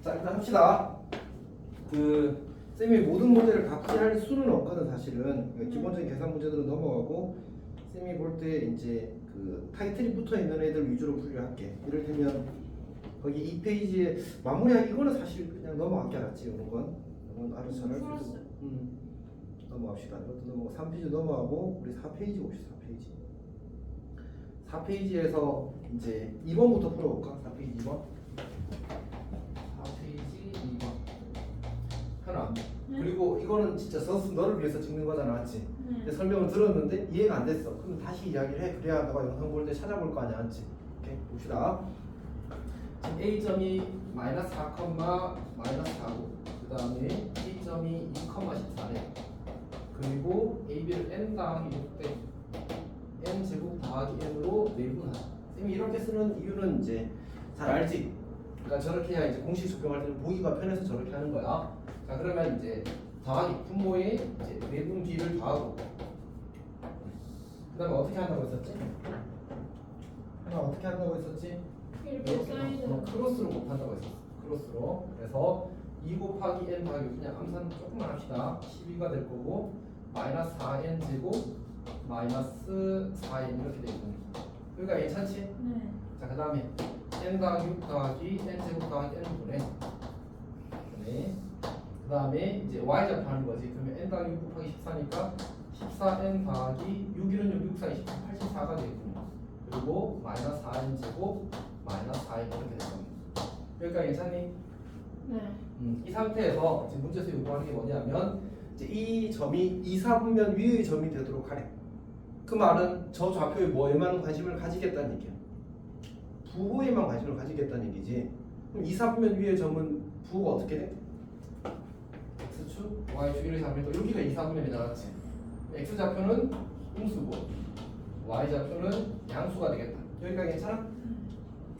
자, 일단 합시다. 쌤이 모든 문제를 다 풀이할 수는 없거든 사실은. 그러니까 기본적인 계산 문제들은 넘어가고 쌤이 볼 때 이제 타이틀이 붙어 있는 애들 위주로 풀이를 할게. 이를테면 거기 2페이지에 마무리하기 이거는 사실 그냥 넘어가기 낫지. 이런 건 이건 알아서 잘할 수 있고. 넘어갑시다. 이것도 넘어가. 3페이지 넘어가고 우리 4페이지 봅시다. 4페이지에서 이제 2번부터 풀어볼까? 4페이지 2번. 4페이지 2번. 하나. 그리고 이거는 진짜 너를 위해서 찍는 거잖아, 맞지? 근데 설명을 들었는데 이해가 안 됐어. 그럼 다시 이야기를 해. 그래야 너가 영상 볼 때 찾아볼 거 아니야, 맞지? 오케이, 봅시다. 지금 A점이 마이너스 4, 마이너스 4고 그 다음에 B점이 2,14네. 그리고 AB를 n 더하기 6대 n 제곱 더하기 n으로 내분하다. 쌤이 이렇게 쓰는 이유는 이제 잘 알지? 그러니까 저렇게 해야 이제 공식 적용할 때는 보기가 편해서 저렇게 하는 거야. 자, 그러면 이제 더하기 분모에 이제 내분 B를 더하고 그 다음에 어떻게 한다고 했었지? 하나 어떻게 한다고 했었지? 크로스로 곱한다고 했었어. 크로스로. 그래서 2 곱하기 n 더하기 그냥 암산 조금만 합시다. 12가 될 거고 마이너스 4n 제곱 마이너스 4n 이렇게 되거든요. 그러니까 괜찮지? 네. 자, 그 다음에 n 더하기 6 더하기 n 제곱 더하기 n분의 네. 그 다음에 이제 y좌표 하는 거지. 그러면 n 더하기 6 곱하기 14니까 14n 더하기 6이는 6, 4, 24, 84가 되겠군요. 그리고 마이너스 4n 제곱 마이너스 4n 이렇게 될 겁니다. 여기까지 괜찮니? 네. 이 상태에서 지금 문제에서 요구하는 게 뭐냐면 이제 이 점이 이사분면 위의 점이 되도록 하래. 그 말은 저 좌표에 뭐에만 관심을 가지겠다는 얘기야. 부호에만 관심을 가지겠다는 얘기지. 그럼 이사분면 위의 점은 부호가 어떻게 돼? x축, y축 이렇게 하면 또 여기가 이사분면이 나왔지. x좌표는 음수고 y좌표는 양수가 되겠다. 여기까지 괜찮아?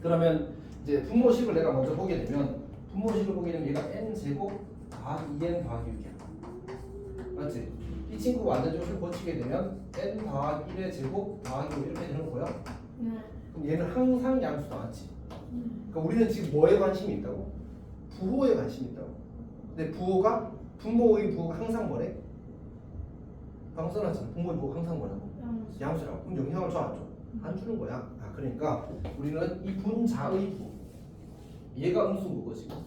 그러면 이제 분모식을 내가 먼저 보게 되면 분모식을 보게 되면 얘가 n 제곱 더하기 2n 더하기 6이야. 맞지? 이 친구 완전조식을 고치게 되면 n 더하기 1의 제곱 더하기 5 이렇게 되는 거야. 네. 그럼 얘는 항상 양수 나왔지. 그러니까 우리는 지금 뭐에 관심이 있다고? 부호에 관심이 있다고. 근데 부호가 분모의 부호가 항상 뭐래? 방금 써놨잖아. 분모의 부호가 항상 뭐라고? 양수라고. 그럼 영향을 줘 안 줘? 안 주는 거야. 아, 그러니까 우리는 이 분자의 부호, 얘가 음수인 지금.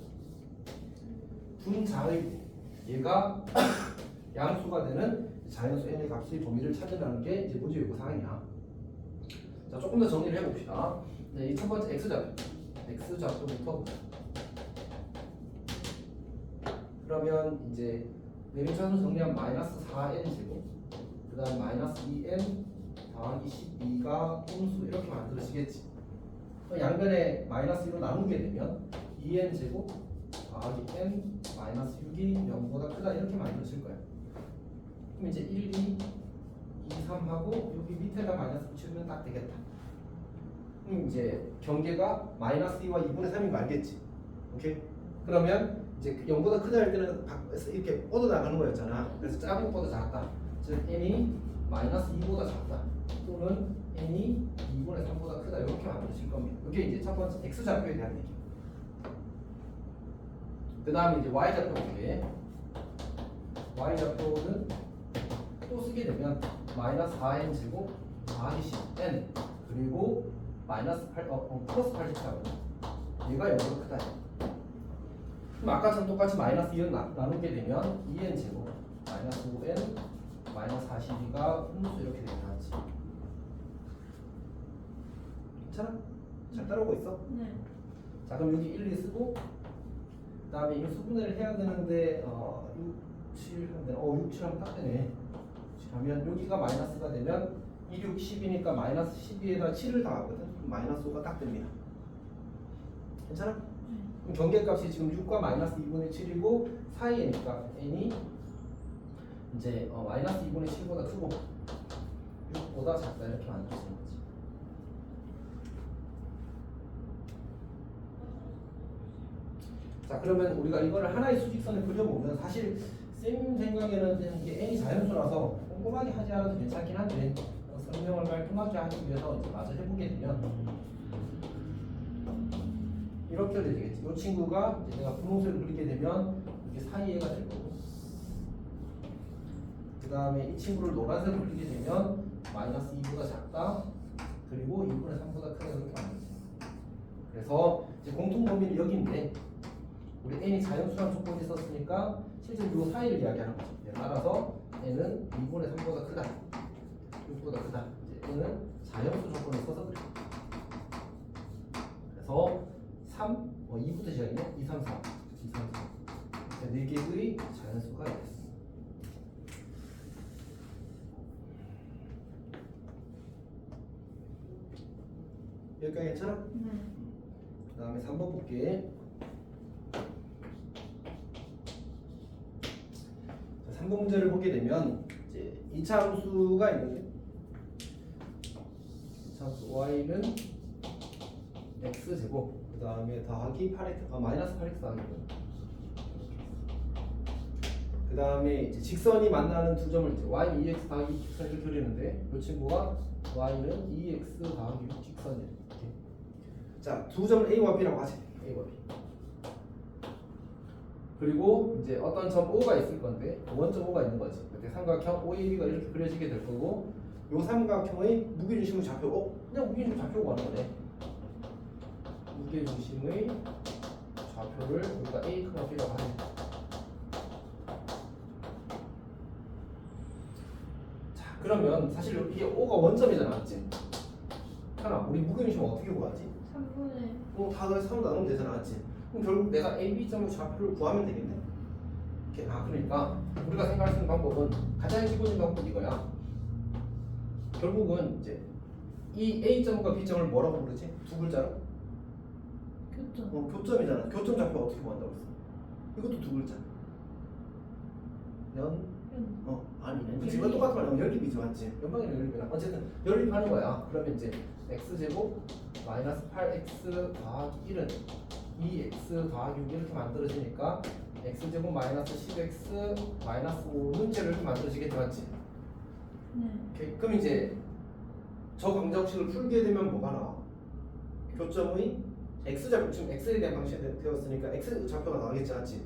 분자의 부호, 얘가 양수가 되는 자연수 n의 값의 범위를 찾으라는 게 이제 문제 요구 사항이야. 자, 조금 더 정리를 해봅시다. 네, 이 첫 번째 x좌표부터 보자. 그러면 이제 내림차순 정리하면 마이너스 4n 제곱, 그 다음 마이너스 2n 더하기 12가 음수 이렇게 만들어지겠지. 양변에 마이너스 2로 나누게 되면 2n 제곱 더하기 n 마이너스 6이 0보다 크다 이렇게 만들어질 거야. 그럼 이제 1, 2, 2, 3하고 여기 밑에다 마이너스 붙이면 딱 되겠다. 그럼 이제 경계가 마이너스 2와 2분의 3인 거 알겠지? 오케이? 그러면 이제 0보다 크다 할 때는 이렇게 뻗어 나가는 거였잖아. 그래서 작은 것보다 작다. 즉 n이 마이너스 2보다 작다. 또는 n이 2분의 3보다 크다. 이렇게 만들어질 겁니다. 이게 이제 첫 번째 x좌표에 대한 얘기. 그 다음에 이제 y좌표 볼게. y좌표는 또 쓰게 되면 마이너스 4n 제곱 더하기 10n 그리고 마이너스 8, 플러스 84거든. 얘가 0보다 크다. 그럼 아까처럼 똑같이 마이너스 2는 나누게 되면 2n 제곱 마이너스 5n 마이너스 42가 음수 이렇게 되겠지. 괜찮아? 잘 따라오고 있어? 네. 자, 그럼 여기 1, 2 쓰고 그 다음에 이거 수분해를 해야 되는데 6, 7 하면 6, 7 하면 딱 되네. 하면 여기가 마이너스가 되면 2, 6, 10이니까 마이너스 12에다 7을 더하거든. 그럼 마이너스 5가 딱 됩니다. 괜찮아? 그럼 경계값이 지금 6과 마이너스 2분의 7이고 사이에니까 n이 이제 마이너스 2분의 7보다 크고 6보다 작다 이렇게 만들어지는 거지. 자, 그러면 우리가 이거를 하나의 수직선을 그려보면 사실 쌤 생각에는 이게 n이 자연수라서 꼼꼼하게 하지 않아도 괜찮긴 한데 설명을 깔끔하게 하기 위해서 이제 마저 해보게 되면 이렇게 되겠지. 이 친구가 이제 내가 분홍색을 그리게 되면 이게 사이에가 될 거고, 그 다음에 이 친구를 노란색으로 그리게 되면 마이너스 2보다 작다, 그리고 2분의 3보다 크다, 이렇게 만들지. 그래서 이제 공통 범위는 여기인데 우리 n이 자연수란 조건이 있었으니까 실제 이 사이를 이야기하는 거죠. 따라서 n은 2분의 3보다 크다, 6보다 크다. 이제 n은 자연수 조건이 있어서 그래. 그래서 3, 2부터 시작이네. 2, 3, 4, 2, 3, 4. 4개의 자연수가 있습니다. 여기까지 괜찮아? 그 다음에 3번 볼게. 자, 3번 문제를 보게 되면 이제 2차 함수가 있는데 2차 함수 y는 x제곱 그 다음에 더하기 8x 마이너스 8x 더하기거든. 그 다음에 이제 직선이 만나는 두 점을 이제 y는 2x 더하기 6 직선 이렇게 그리는데 이 친구가 y는 2x 더하기 6 직선이에요. 자, 두 점을 a와 b라고 하지. a와 b. 그리고 이제 어떤 점 O가 있을 건데 원점 O가 있는 거지. 그때 삼각형 OAB가 이렇게 그려지게 될 거고, 요 삼각형의 무게중심의 좌표, 그냥 무게중심 좌표가 하는 거네. 무게중심의 좌표를 우리가 A, B라고 하네. 자, 그러면 사실 이게 O가 원점이잖아, 맞지? 하나, 우리 무게중심 어떻게 구하지? 3분의 다 더해서 3으로 나누면 되잖아, 맞지? 그럼 결국 내가 A, B점의 좌표를 구하면 되겠네. 이렇게. 그러니까 우리가 생각할 수 있는 방법은 가장 기본적인 방법이 이거야. 결국은 이제 이 A점과 B점을 뭐라고 부르지? 두 글자로? 교점. 교점이잖아. 교점 좌표 어떻게 구한다고 했어? 이것도 두 글자. 아니네. 지금 똑같은 말이야. 연립이지, 맞지? 연방이랑 연립이랑. 어쨌든 연립하는 거야. 그러면 이제 x제곱 마이너스 8x 더하기 1은 2x 더하기 6 이렇게 만들어지니까 x제곱 마이너스 10x 마이너스 5는 이렇게 만들어지겠지, 맞지? 네. 오케이. 그럼 이제 저 방정식을 풀게 되면 뭐가 나와? 교점의 x좌표, 지금 x에 대한 방식이 되었으니까 x 좌표가 나오겠지, 맞지?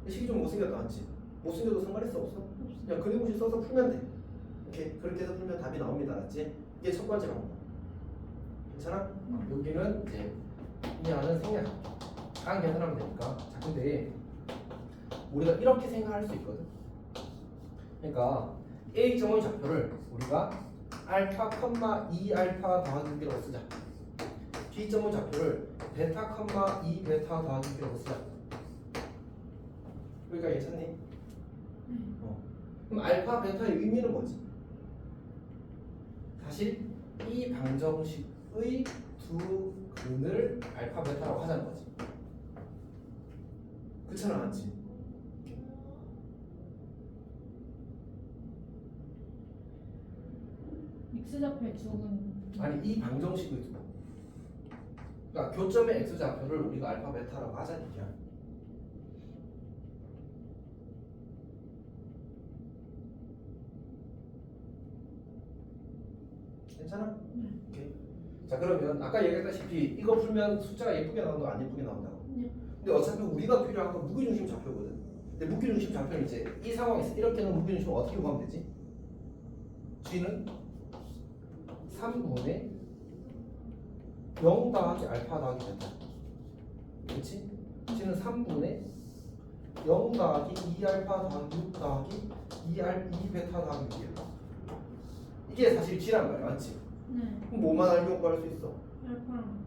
식이 좀 못생겼다, 맞지? 못생겨도 상관있어, 없어? 그냥 그림을 써서 풀면 돼. 오케이. 그렇게 해서 풀면 답이 나옵니다, 맞지? 이게 첫 번째 방법. 괜찮아? 여기는 이제 이 안은 생략. 간 계산하면 되니까. 자, 근데 우리가 이렇게 생각할 수 있거든. 그러니까 A점의 좌표를 우리가 알파, 2알파 더하기 6이라고 쓰자. B점의 좌표를 베타, 2베타 더하기 6이라고 쓰자. 여기가 괜찮니? 그럼 알파, 베타의 의미는 뭐지? 사실 이 방정식의 두 근을 알파, 베타라고 하자는 거지. 그렇잖아, 맞지? x좌표의 두근. 아니, 이 방정식의 두 근. 그러니까 교점의 x좌표를 우리가 알파, 베타라고 하자는 얘기야. 괜찮아? 오케이. 자, 그러면 아까 얘기했다시피 이거 풀면 숫자가 예쁘게 나온다고 안 예쁘게 나온다고? 네. 근데 어차피 우리가 필요한 건 무게중심 좌표거든. 근데 무게중심 좌표는 이제 이 상황에서 이렇게 놓은 무게중심을 어떻게 구하면 되지? G는 3분의 0 더하기 알파 더하기 베타. 그렇지? G는 3분의 0 더하기 2알파 더하기 6 더하기 2베타 더하기 6이야. 이게 사실 G란 말이야, 맞지? 네. 그럼 뭐만 알면 구할 수 있어? 알파랑.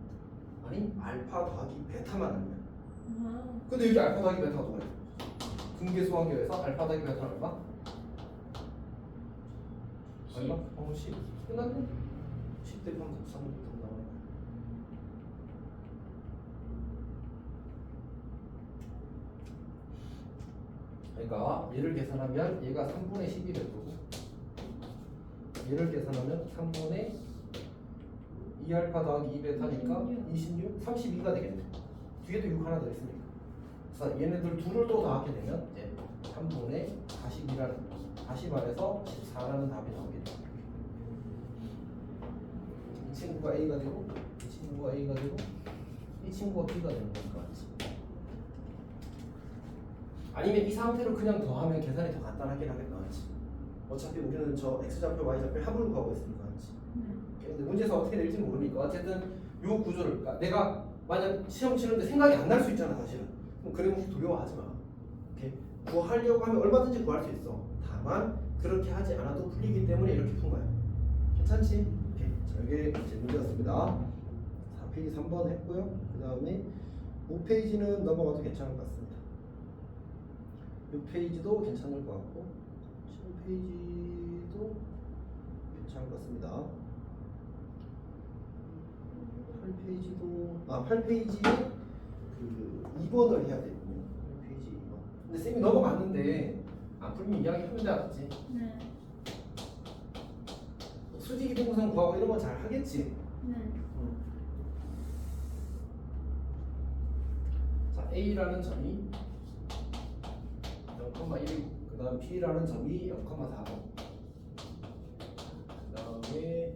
아니, 알파 더하기 베타만 알면. 아. 근데 여기 알파 더하기 베타가 뭐야? 분계수학교에서 알파 더하기 베타는 얼마? 얼마? 10. 끝났네. 10대 3 3부터 나오네. 그러니까 얘를 계산하면 얘가 3분의 10이 될 거고, 얘를 계산하면 3분의 2알파 더하기 2베타니까 26, 32가 되겠네. 뒤에도 6 하나 더 있으니까. 그래서 얘네들 둘을 또 더하게 되면 이제 3분의 42라는, 다시 말해서 14라는 답이 나오겠다. 이 친구가 A가 되고, 이 친구가 A가 되고, 이 이 친구가 B가 되는 거니까 맞지? 아니면 이 상태로 그냥 더하면 계산이 더 간단하긴 하겠다 맞지? 어차피 우리는 저 X좌표 Y좌표 합을 구하고 있으니까 맞지? 근데 문제에서 어떻게 될지 모르니까 어쨌든 요 구조를 그러니까 내가 만약 시험 치는데 생각이 안 날 수 있잖아 사실은. 그럼 그림 두려워하지 마. 이렇게 구하려고 하면 얼마든지 구할 수 있어. 다만 그렇게 하지 않아도 풀리기 때문에 이렇게 푼 거야. 괜찮지? 오케이. 자, 이게 이제 문제였습니다. 4페이지 3번 했고요. 그 다음에 5페이지는 넘어가도 괜찮을 것 같습니다. 6페이지도 괜찮을 것 같고 7페이지도 괜찮을 것 같습니다. 8페이지도 8페이지에 그 2번을 해야 되거든요. 8페이지 2번. 근데 쌤이 넘어갔는데 안 풀리면 이야기하면 돼 알았지? 네. 수직 이등분선 구하고 이런 거 잘 하겠지? 네. 자, A라는 점이 0,1, 그 다음 B라는 점이 0,4번, 그 다음에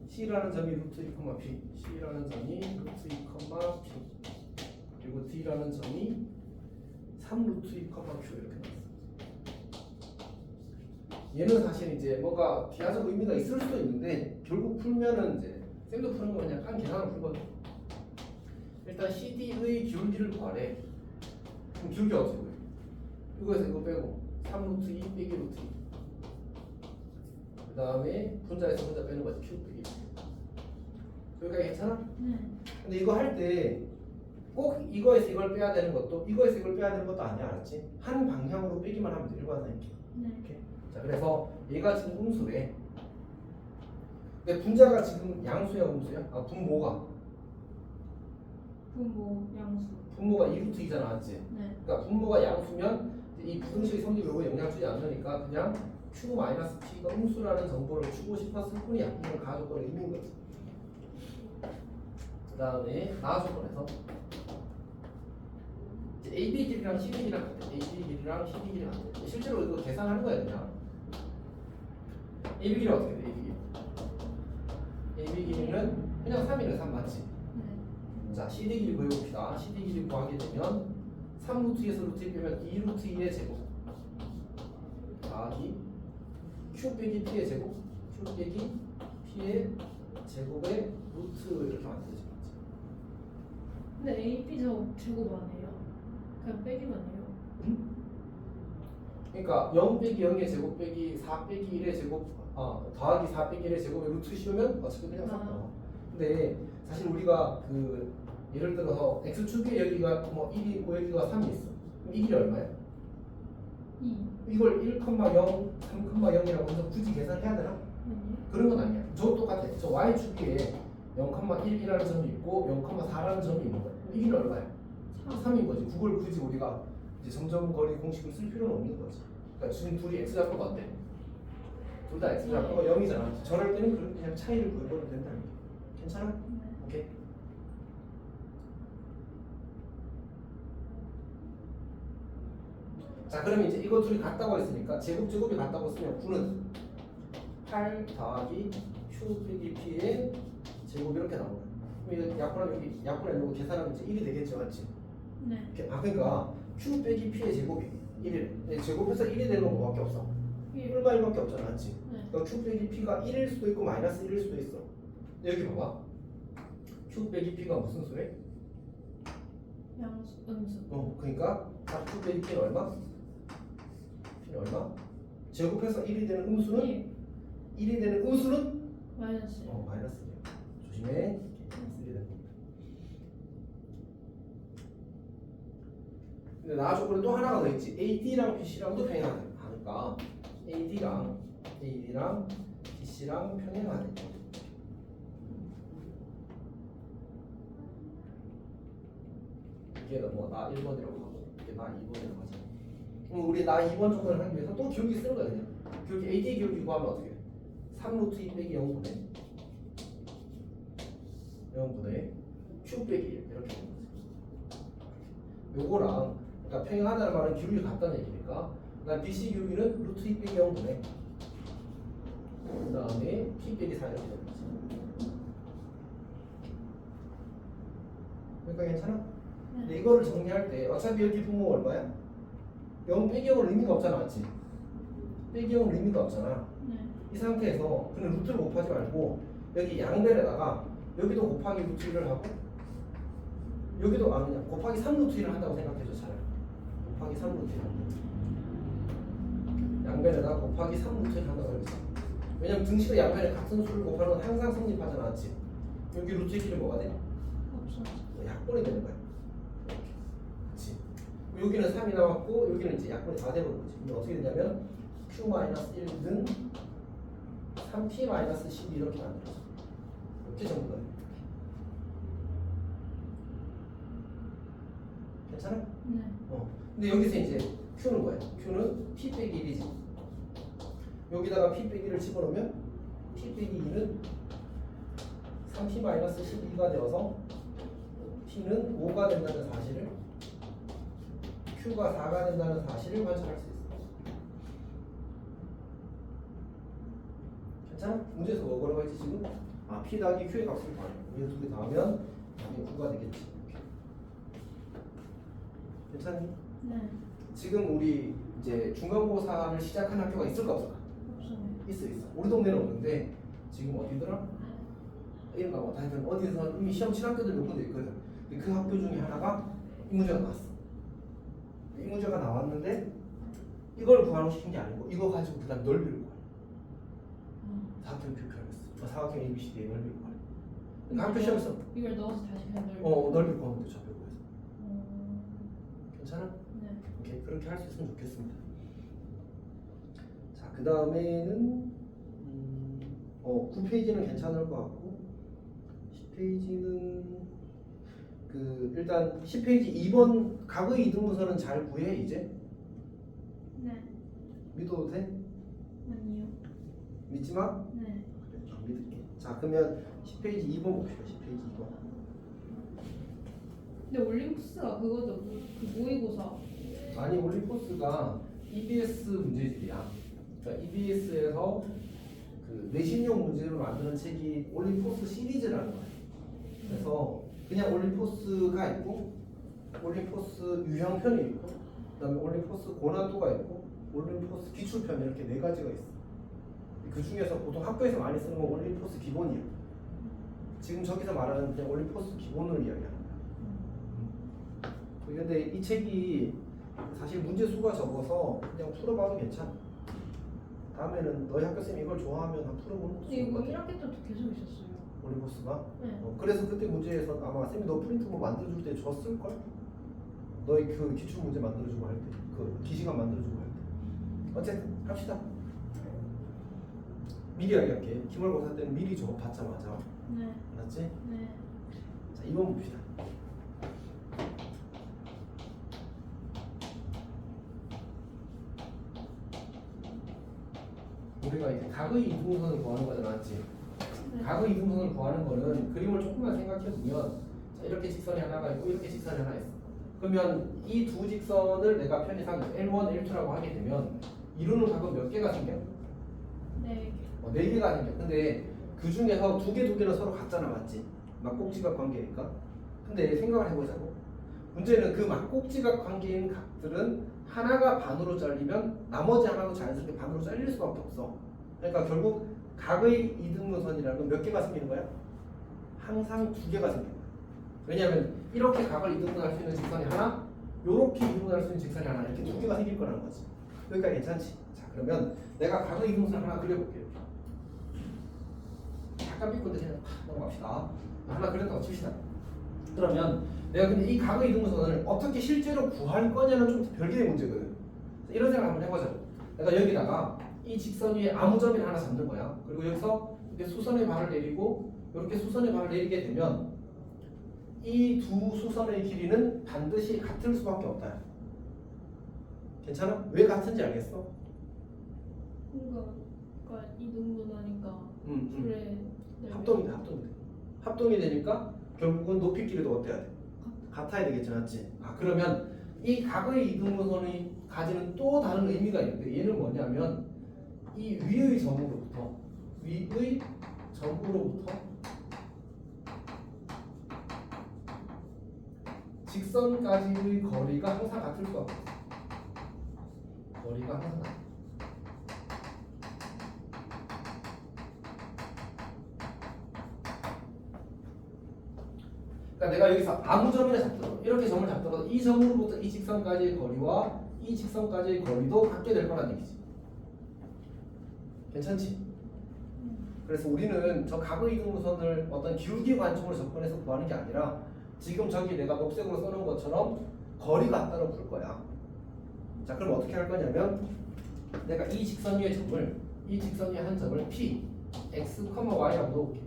C라는 점이 루트 2, P, C라는 점이 루트 2, P, 그리고 D라는 점이 3 루트 2, Q 이렇게 나왔어. 얘는 사실 이제 뭔가 비하적 의미가 있을 수도 있는데 결국 풀면은 이제 쌤도 푸는 거 그냥 깐 계산을 풀거든. 일단 CD의 기울기를 구하래. 그럼 기울기 어떻게 구해? 이거에서 이거 빼고 3루트 2 빼기 루트 2. 그 다음에 분자에서 분자 빼는 거지. Q 빼기. 여기까지 괜찮아? 네. 근데 이거 할 때 꼭 이거에서 이걸 빼야 되는 것도 이거에서 이걸 빼야 되는 것도 아니야, 알았지? 한 방향으로 빼기만 하면 돼. 일반상이렇게. 네. 이렇게. 자, 그래서 얘가 지금 음수래. 근데 분자가 지금 양수야, 음수야? 분모가. 부모 양수. 분모가 2루트 2잖아, 맞지? 네. 그러니까 분모가 양수면 이 부등식의 성립 요구에 영향 주지 않으니까 그냥 Q-P가 음수라는 정보를 주고 싶었을 뿐이야. 이건 가조건의 의미인 거지. 그 다음에 나조건에서 AB 길이랑 CD 길이랑 같아. AB 길이랑 CD 길이랑 같아. 실제로 이거 계산하는 거야 그냥. AB 길이 어떻게 돼? AB 길이. AB 길이는 그냥 3이네. 3 맞지? 네. 자, CD 길이 구해봅시다. CD 길이 구하게 되면 3루트에서 루트 2 빼면 2루트 2의 제곱 더하기 Q 빼기 P의 제곱 Q 빼기 P의 제곱의 루트 이렇게 만들어지겠지. 근데 AP 제곱 안 해요? 그냥 빼기만 해요? 응? 그러니까 0 빼기 0의 제곱 빼기 4 빼기 1의 제곱 더하기 4 빼기 1의 제곱에 루트 씌우면 어차피 그냥 3 나와. 근데 사실 우리가 그 예를 들어서 x축에 여기가 뭐 1이 있고 여기가 3이 있어. 그럼 이 길이 얼마야? 2. 이걸 1,0, 3,0이라고 해서 굳이 계산해야 되나? 아니요. 그런 건 아니야. 저 똑같아. 저 y축에 0,1이라는 점이 있고 0,4라는 점이 있는 거야. 이 길이 얼마야? 3인 거지. 그걸 굳이 우리가 이제 점점거리 공식을 쓸 필요는 없는 거지. 그러니까 지금 둘이 x좌표가 어때? 둘 다 x좌표가 0이잖아. 저럴 때는 그냥 차이를 구해버리면 된다는 게. 괜찮아? 네. 오케이. 자, 그러면 이제 이거 둘이 같다고 했으니까 제곱이 같다고 쓰면 9는 8 더하기 Q 빼기 P의 제곱 이렇게 나오는 거야. 그럼 이거 약분하면 이거 계산하면 이제 1이 되겠죠, 맞지? 네. 그러니까 Q 빼기 P의 제곱이 1이래. 제곱해서 1이 되는 건 뭐밖에 없어? 예. 1과 1밖에 없잖아, 맞지? 네. 그러니까 Q 빼기 P가 1일 수도 있고 마이너스 1일 수도 있어. 여기 봐봐. Q 빼기 P가 무슨 수래? 양수, 음수. 그러니까 Q 빼기 P는 얼마? P는 얼마? 제곱해서 1이 되는 음수는? 1이 되는 음수는? 마이너스. 마이너스 1. 조심해. 쓰게 되는 겁니다. 근데 나중에 또 하나가 더 있지. AD랑 BC랑도 평행하니까 AD랑 BC랑 평행하네. 이게 뭐 나 1번이라고 하고 이게 나 2번이라고 하잖아. 그럼 우리 나 2번 조건을 하기 위해서 또 기울기 쓰는 거야 그냥. 기울기 AD의 기울기 구하면 어떻게 돼? 3루트 2 빼기 0분의 Q 빼기 1 이렇게 되는 거지. 요거랑 그러니까 평행하다는 말은 기울기 같다는 얘기니까 그다음 BC 기울기는 루트 2 빼기 0분의 그 다음에 P 빼기 4 이렇게 되는 거지. 그러니까 괜찮아? 네. 근데 이거를 정리할 때 어차피 여기 분모가 얼마야? 0 빼기 0은 의미가 없잖아, 맞지? 빼기 0은 의미가 없잖아. 네. 이 상태에서 그냥 루트를 곱하지 말고 여기 양변에다가 여기도 곱하기 루트 1을 하고 여기도 그냥 곱하기 3 루트 1을 한다고 생각해줘. 차라리 곱하기 3 루트 1 양변에다가 곱하기 3 루트 1 한다고 해보자. 왜냐면 등식의 양변에 같은 수를 곱하는 건 항상 성립하잖아, 맞지? 여기 루트 1이 뭐가 돼? 없어. 약분이 되는 거야. 그렇지. 여기는 3이 나왔고 여기는 이제 약분이 다 되는 거지. 근데 어떻게 되냐면 Q-1는 3P-12 이렇게 만들어져. 이렇게 전부 다. 괜찮아? 네. 근데 여기서 이제 Q는 뭐야? Q는 P 빼기 1이지. 여기다가 P 빼기 1을 집어넣으면 P 빼기 2는 3P-12가 되어서 P는 5가 된다는 사실을 Q가 4가 된다는 사실을 관찰할 수 있어. 괜찮아? 문제에서 뭐라고 했지 지금? P 더하기 Q의 값을 구하래. 이거 두 개 더하면 답이 9가 되겠지. 괜찮니? 네. 지금 우리 이제 중간고사를 시작한 학교가 있을까 없을까? 없어요. 있어. 우리 동네는 없는데 지금 어디더라? 이런가 뭐 하여튼 어디서 이미 시험 친 학교들 몇 군데 있거든. 근데 그 학교 중에 하나가 이 문제가 나왔어. 이 문제가 나왔는데 이걸 구하라고 시킨 게 아니고 이거 가지고 그 다음 넓이를 구하래. 사각형 표현했어. 저 사각형 ABCD의 넓이를 구하래. 그러니까 학교 시험에서 이걸 넣어서 다시 그냥 넓이. 넓이 구하면 되죠. 배우에서. 괜찮아? 네. 오케이, 그렇게 할 수 있으면 좋겠습니다. 자, 그 다음에는 9페이지는 괜찮을 것 같고 10페이지는 일단 10페이지 2번 각의 이등분선은 잘 구해 이제? 네. 믿어도 돼? 아니요. 믿지 마? 네. 그래, 좀 믿을게. 자, 그러면 10페이지 2번 봅시다. 10페이지 2번. 근데 올림푸스가 그거죠. 그 모의고사. 아니, 올림포스가 EBS 문제집이야. 그러니까 EBS에서 그 내신용 문제를 만드는 책이 올림포스 시리즈라는 거야. 그래서 그냥 올림포스가 있고 올림포스 유형편이 있고 그다음에 올림포스 고난도가 있고 올림포스 기출편 이렇게 네 가지가 있어. 그 중에서 보통 학교에서 많이 쓰는 건 올림포스 기본이야. 지금 저기서 말하는 그냥 올림포스 기본을 이야기하는 거야. 근데 이 책이 사실 문제 수가 적어서 그냥 풀어봐도 괜찮아. 다음에는 너희 학교 쌤이 이걸 좋아하면 한 풀어보는 것도 근데 좋을 이거 것 같아. 1학기 때도 계속 있었어요. 올림포스가? 네. 그래서 그때 문제에서 아마 쌤이 너 프린트 뭐 만들어줄 때 줬을걸? 너희 그 기출 문제 만들어주고 할 때, 그 기시간 만들어주고 할 때. 어쨌든 합시다. 미리 이야기할게. 기말고사 때는 미리 줘 받자마자. 네. 알았지? 네. 자, 2번 봅시다. 우리가 이제 각의 이등분선을 구하는 거잖아, 맞지? 네. 각의 이등분선을 구하는 거는 그림을 조금만 생각해 보면 자, 이렇게 직선이 하나가 있고 이렇게 직선이 하나 있어. 그러면 이 두 직선을 내가 편의상 L1, L2라고 하게 되면 이루는 각은 몇 개가 생겨? 네. 4개가 생겨. 근데 그 중에서 두 개는 서로 같잖아, 맞지? 막꼭지각 관계니까. 근데 생각을 해보자고. 문제는 그 막꼭지각 관계인 각들은 하나가 반으로 잘리면 나머지 하나도 자연스럽게 반으로 잘릴 수밖에 없어. 그러니까 결국 각의 이등분선이라는 건 몇 개가 생기는 거야? 항상 2개가 생기는 거야. 왜냐하면 이렇게 각을 이등분할 수 있는 직선이 하나, 이렇게 이등분할 수 있는 직선이 하나, 이렇게 2개가 생길 거라는 거지. 그러니까 괜찮지? 자, 그러면 내가 각의 이등분선 하나 그려볼게요. 잠깐 삐꼰데 그냥 넘어갑시다. 하나 그렸다고 칩시다. 그러면 내가 근데 이 각의 이등분선을 어떻게 실제로 구할 거냐는 좀 별개의 문제거든. 이런 생각 한번 해보자. 내가 여기다가 이 직선 위에 아무 점이나 하나 잡는 거야. 그리고 여기서 이렇게 수선의 발을 내리고 이렇게 수선의 발을 내리게 되면 이 두 수선의 길이는 반드시 같을 수밖에 없다. 괜찮아? 왜 같은지 알겠어? 그러니까 이등분하니까 그래. 네. 합동이 되니까 결국은 높이 길이도 어때야 돼? 같아야 되겠지, 맞지? 그러면 이 각의 이등분선이 가지는 또 다른 의미가 있는데 얘는 뭐냐면 이 위의 점으로부터 직선까지의 거리가 항상 같을 수 없어. 거리가 항상 같아. 그러니까 내가 여기서 아무 점이나 잡더라도 이렇게 점을 잡더라도 이 점으로부터 이 직선까지의 거리와 이 직선까지의 거리도 같게 될 거란 얘기지. 괜찮지? 그래서 우리는 저 각의 이등분선을 어떤 기울기 관점으로 접근해서 구하는 게 아니라 지금 저기 내가 녹색으로 써놓은 것처럼 거리 같다로 볼 거야. 자, 그럼 어떻게 할 거냐면 내가 이 직선 위의 점을 이 직선 위의 한 점을 P, X, Y라고 놓을게.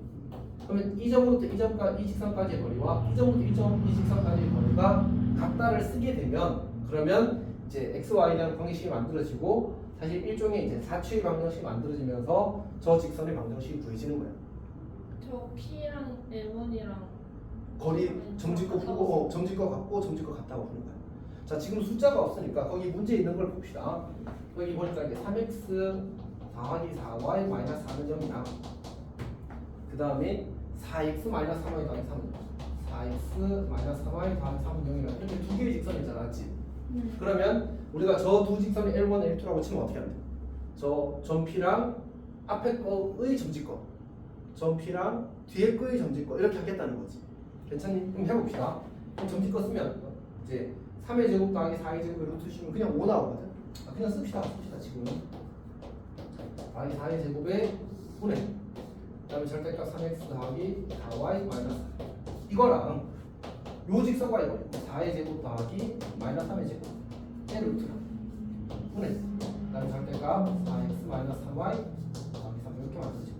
그러면 이 점부터 이 점까지 이 직선까지의 거리와 이 점부터 이 직선까지의 거리가 같다를 쓰게 되면 그러면 이제 X, Y에 대한 방정식이 만들어지고 사실 일종의 이제 사추의 방정식이 만들어지면서 저 직선의 방정식이 구해지는 거야. 저 P랑 L1이랑 거리 점짓거 풀고 점짓거 같고 점짓거 같다고 푸는 거야. 자, 지금 숫자가 없으니까 거기 문제 있는 걸 봅시다. 여기 보니까 이제 3x 더하기 4y 마이너스 4는 0이야. 그 다음에 4x 마이너스 3y 더하기 3은 4x 마이너스 3y 더하기 3은 0이라 이렇게 두 개의 직선이 있잖아, 맞지? 그러면 우리가 저 두 직선이 L1, L2라고 치면 어떻게 하면 돼? 저 점P랑 앞에 거의 점짓거, 점P랑 뒤에 거의 점짓거 이렇게 하겠다는 거지. 괜찮니? 그럼 해봅시다. 그럼 점짓거 쓰면 이제 3의 제곱 더하기 4의 제곱에 루트 씌우면 그냥 5 나오거든. 그냥 씁시다 지금은. 더하기 4의 제곱에 분해. 그 다음에 절대값 3x 더하기 4y 마이너스 이거랑 요 직선과 이거 4의 제곱 더하기 마이너스 3의 제곱 의 루트랑 분해. 그 다음에 절대값 4x 마이너스 3y 더하기 3 이렇게 만들어지고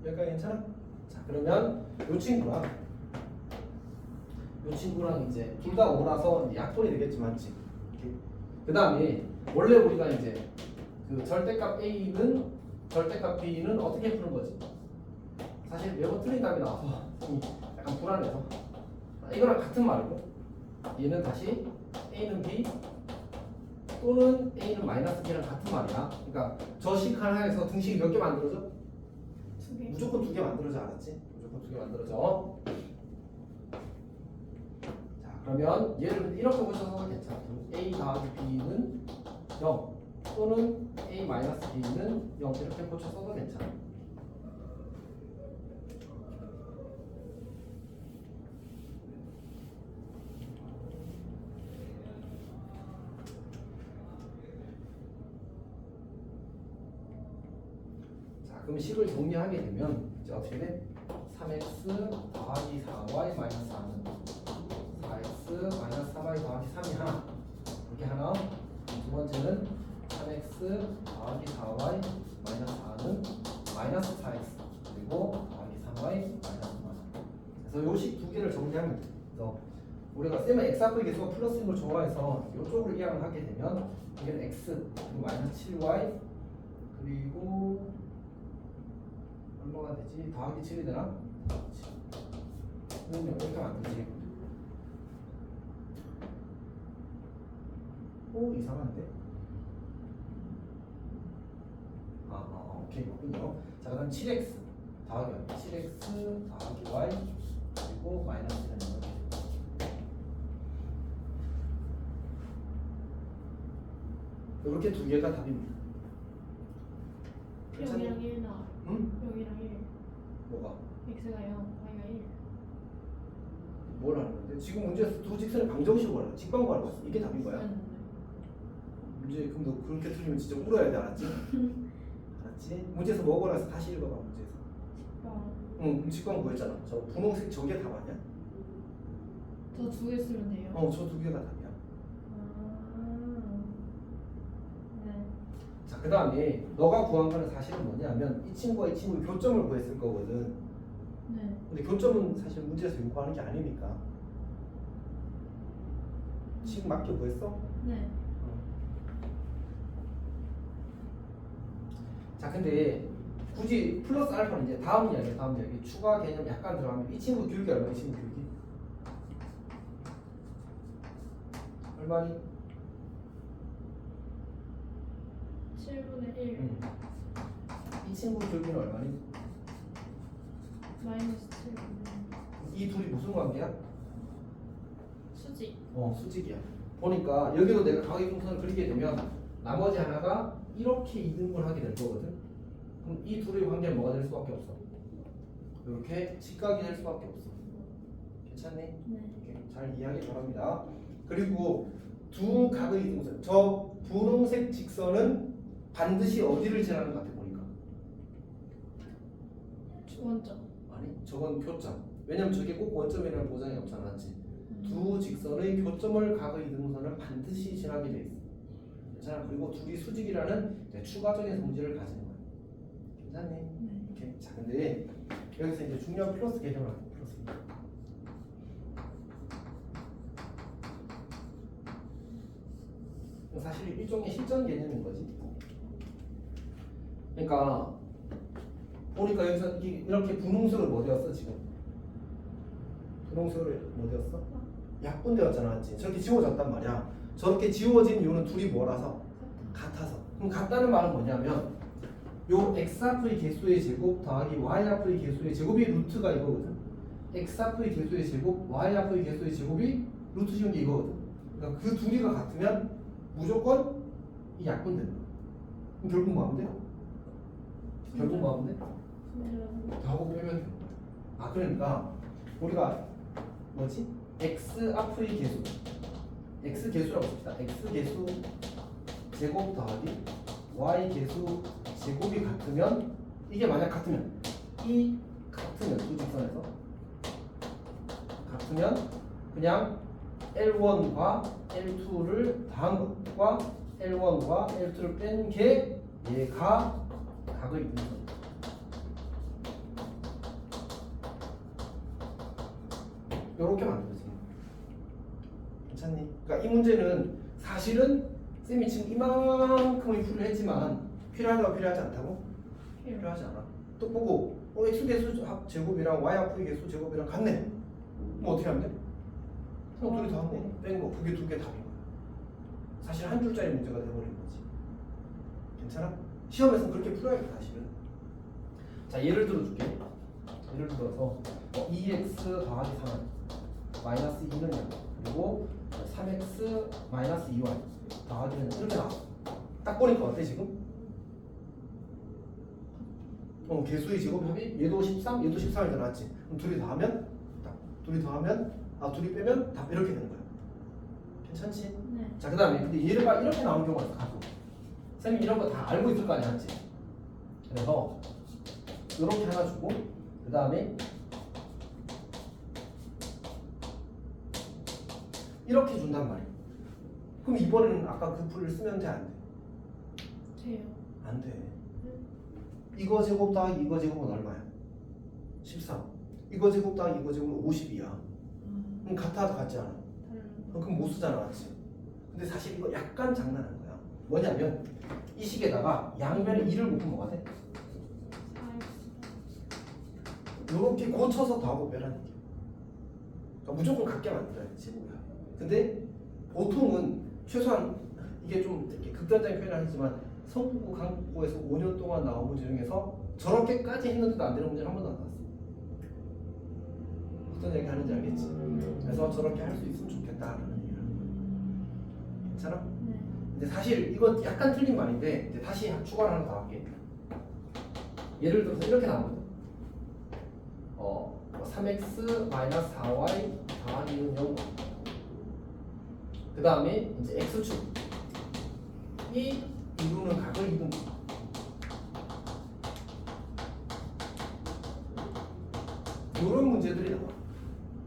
여기까지 괜찮아? 자, 그러면 요 친구랑 이제 둘 다 5라서 약분이 되겠지만 그 다음에 원래 우리가 이제 그 절대값 A는 절대값 B는 어떻게 푸는 거지? 사실 매번 틀린 답이 나와서 약간 불안해서 이거랑 같은 말이고 얘는 다시 A는 B 또는 A는 마이너스 B랑 같은 말이야. 그러니까 저 식 하나에서 등식이 몇 개 만들어져? 무조건 2개 만들어져, 알았지? 무조건 2개 만들어져. 자, 그러면 얘를 이렇게 보셔서 괜찮아. A 더하기 B는 0 또는 A 마이너스 B는 0 이렇게 고쳐 써도 괜찮아. 자, 그럼 식을 정리하게 되면 이제 어떻게 돼? 3x 더하기 4y 마이너스 4는 4x 마이너스 3y 더하기 3이 하나 이렇게 하나. 두 번째는 3x 더하기 4y 마이너스 4는 마이너스 4x 그리고 더하기 3y 마이너스 4. 그래서 요식 두 개를 정리하면 돼. 그래서 우리가 쌤은 x앞의 계수가 플러스인 걸 좋아해서 이쪽으로 이항을 하게 되면 이게 x 그리고 마이너스 7y 그리고 얼마가 되지? 더하기 7이 되나? 그럼 이렇게 만들지. 오, 이상한데? 오케이, 그렇군요. 자, 그럼 7x 더하기 y 7x 더하기 y 그리고 마이너스 1은 이렇게 두 개가 답입니다. 여기랑 1 나와요. 응? 여기랑 1. 뭐가? x가 0, y가 1. 뭘 하는 건데? 지금 문제에서 두 직선의 방정식을 하는 거야. 직방구 하는 거야. 이게 답인 거야. 문제 그럼 너 그렇게 틀리면 진짜 울어야 돼, 알았지? 알았지? 문제에서 뭐고 나서 다시 읽어봐. 문제에서. 응, 그럼 직방구 했잖아. 저 분홍색 저게 답 아니야? 저 두 개 쓰면 돼요? 저 두 개가 답이야. 네. 자, 그 다음에 너가 구한 거는 사실은 뭐냐면 이 친구와 이 친구의 교점을 구했을 거거든. 네. 근데 교점은 사실 문제에서 요구하는 게 아니니까. 지금 맞게 구했어? 네. 자, 근데 굳이 플러스 알파는 이제 다음 이야기 추가 개념 약간 들어가면 이 친구 기울기 얼마? 이 친구 기울기 얼마니? 7분의 1. 이 친구 교비는 얼마니? 마이너스 7. 이 둘이 무슨 관계야? 수직. 수직이야. 보니까 여기도 내가 가위중선을 그리게 되면 나머지 하나가 이렇게 이등분 하게 될 거거든. 그럼 이 둘의 관계는 뭐가 될 수밖에 없어? 이렇게 직각이 될 수밖에 없어. 괜찮니? 네. 이렇게 잘 이해하기 바랍니다. 그리고 두 각의 이등분, 저 분홍색 직선은 반드시 어디를 지나는 것 같아 보니까? 원점. 아니, 저건 교점. 왜냐면 저게 꼭 원점이라는 보장이 없잖아, 맞지? 두 직선의 교점을 각의 이등분선은 반드시 지나게 돼 있어. 괜찮아. 그리고 둘이 수직이라는 이제 추가적인 성질을 가지는 거야. 괜찮니? 네. 이렇게. 자, 근데 여기서 이제 중요한 플러스 개념을 할게. 플러스. 사실 일종의 실전 개념인 거지. 그러니까 보니까 여기서 이렇게 분홍색을 뭐 되었어 지금? 분홍색을 뭐 되었어? 약분되었잖아, 맞지? 저렇게 지워졌단 말이야. 저렇게 지워진 이유는 둘이 뭐라서? 같아서. 그럼 같다는 말은 뭐냐면 요 x합의 개수의 제곱 더하기 y합의 개수의 제곱이 루트가 이거거든. x합의 개수의 제곱, y합의 개수의 제곱이 루트 씌운 게 이거거든. 그러니까 그 둘이가 같으면 무조건 이 약분된다. 그럼 결국 뭐 하면 돼? 결국 뭐 하면 돼? 더하고 빼면 돼. 아, 그러니까 우리가 뭐지? x 앞의 개수, x 개수라고 씁시다. x 개수 제곱 더하기 y 개수 제곱이 같으면, 이게 만약 같으면, 이 같으면 두 직선에서 같으면 그냥 L1과 L2를 더한 것과 L1과 L2를 뺀 게 얘가 각의 이등분. 요렇게 만들어지. 괜찮니? 그러니까 이 문제는 사실은 쌤이 지금 이만큼의 풀을 했지만 필요하다고 필요하지 않다고? 필요하지 않아. 또 보고 x 개수 제곱이랑 y 합의 개수 제곱이랑 같네. 뭐 어떻게 하면 돼? 둘이 더한 거, 뺀 거, 그게 두 개 답인 거야. 사실 한 줄짜리 문제가 돼버린 거지. 괜찮아? 시험에서는 그렇게 풀어야 돼, 사실은. 자, 예를 들어줄게. 예를 들어서 2x 더하기 3y 마이너스 2는 0, 그리고 3x 마이너스 2y 더하기는 이렇게 나와. 딱 보니까 어때 지금? 개수의 제곱합이 얘도 13, 얘도 13이 더 나왔지. 그럼 둘이 더하면 딱, 둘이 더하면 둘이 빼면 답 이렇게 되는 거야. 괜찮지? 네. 자, 그 다음에 근데 얘가 이렇게 나오는 경우가 있어. 가끔 쌤이 이런 거 다 알고 있을 거 아니야, 맞지? 그래서 이렇게 하나 주고 그 다음에 이렇게 준단 말이야. 그럼 이번에는 아까 그 풀을 쓰면 돼, 안 돼? 돼요. 안 돼. 이거 제곱 더하기 이거 제곱은 얼마야? 13. 이거 제곱 더하기 이거 제곱은 50이야. 그럼 같아도 같지 않아? 그럼 못 쓰잖아, 맞지? 근데 사실 이거 약간 장난한 거야. 뭐냐면 이 식에다가 양변에 2를 곱하면 뭐가 돼? 이렇게 고쳐서 더하고 빼라는 게. 그러니까 무조건 같게 만들어야지, 뭐야. 근데 보통은 최소한 이게 좀 이렇게 극단적인 표현을 하지만 성북구 강북구에서 5년 동안 나온 문제 중에서 저렇게까지 했는데도 안 되는 문제는 한 번도 안 나왔어. 어떤 얘기 하는지 알겠지? 그래서 저렇게 할 수 있으면 좋겠다라는 얘기를 하는 거야. 괜찮아? 네. 근데 사실 이건 약간 틀린 말인데 이제 다시 추가를 하나 더 할게. 예를 들어서 이렇게 나오거든. 3x 마이너스 4y 더하기는 0. 그 다음에 이제 x축. 이 이루는 각을 이동. 이런 문제들이 나와.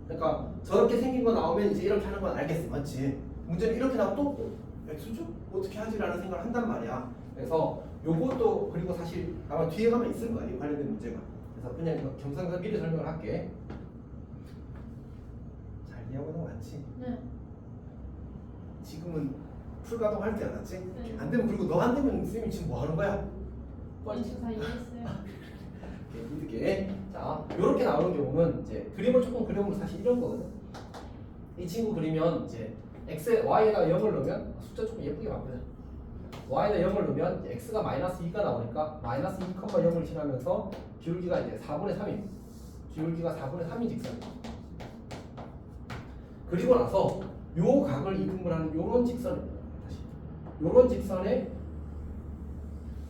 그러니까 저렇게 생긴 거 나오면 이제 이렇게 하는 건 알겠어, 맞지? 문제는 이렇게 나오면 또 x축 어떻게 하지라는 생각을 한단 말이야. 그래서 요것도 그리고 사실 아마 뒤에 가면 있을 거야, 이 관련된 문제가. 그래서 그냥 이거 경상에서 미리 설명을 할게. 잘 이해하고 있는 거 맞지? 네. 지금은 풀가동 할 때 안 왔지? 네. 안 되면 그리고 너 안 되면 쌤이 지금 뭐 하는 거야? 저 다 이해했어요. 이렇게 자 이렇게 나오는 경우는 이제 그림을 조금 그려보면 사실 이런 거거든. 이 친구 그리면 이제 x에 y에다 0을 넣으면 숫자 조금 예쁘게 바뀌어요. y는 0을 넣으면 x가 마이너스 2가 나오니까 마이너스 2, 0을 지나면서 기울기가 이제 4분의 3입니다. 기울기가 4분의 3인 직선입니다. 그리고 나서 요 각을 이분분하는 요런 직선입니다. 다시 요런 직선의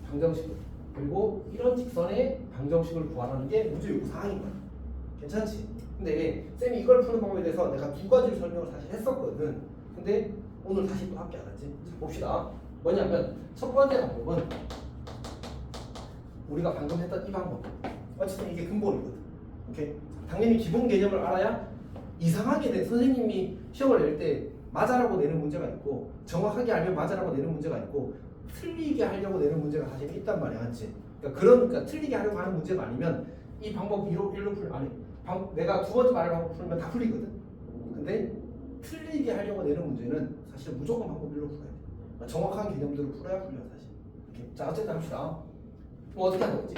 방정식을, 그리고 이런 직선의 방정식을 구하라는 게 문제 요구 사항인 거야. 괜찮지? 근데 쌤이 이걸 푸는 방법에 대해서 내가 두 가지를 설명을 사실 했었거든. 근데 오늘 다시 또 함께 안 하지? 자, 봅시다. 뭐냐면 첫 번째 방법은 우리가 방금 했던 이 방법. 어쨌든 이게 근본이거든. 오케이? 당연히 기본 개념을 알아야 이상하게 된 선생님이 시험을 낼 때 맞아라고 내는 문제가 있고 정확하게 알면 맞아라고 내는 문제가 있고 틀리게 하려고 내는 문제가 사실 있단 말이야, 맞지? 그러니까 틀리게 하려고 하는 문제가 아니면 이 방법 일로 풀 아니 내가 두 번째 말을 하고 풀면 다 풀리거든. 근데 틀리게 하려고 내는 문제는 사실 무조건 방법 일로 풀어야 돼. 정확한 개념들을 풀어야 풀려 사실. 이렇게. 자, 어쨌든 합시다. 뭐 어떻게 하는 거지?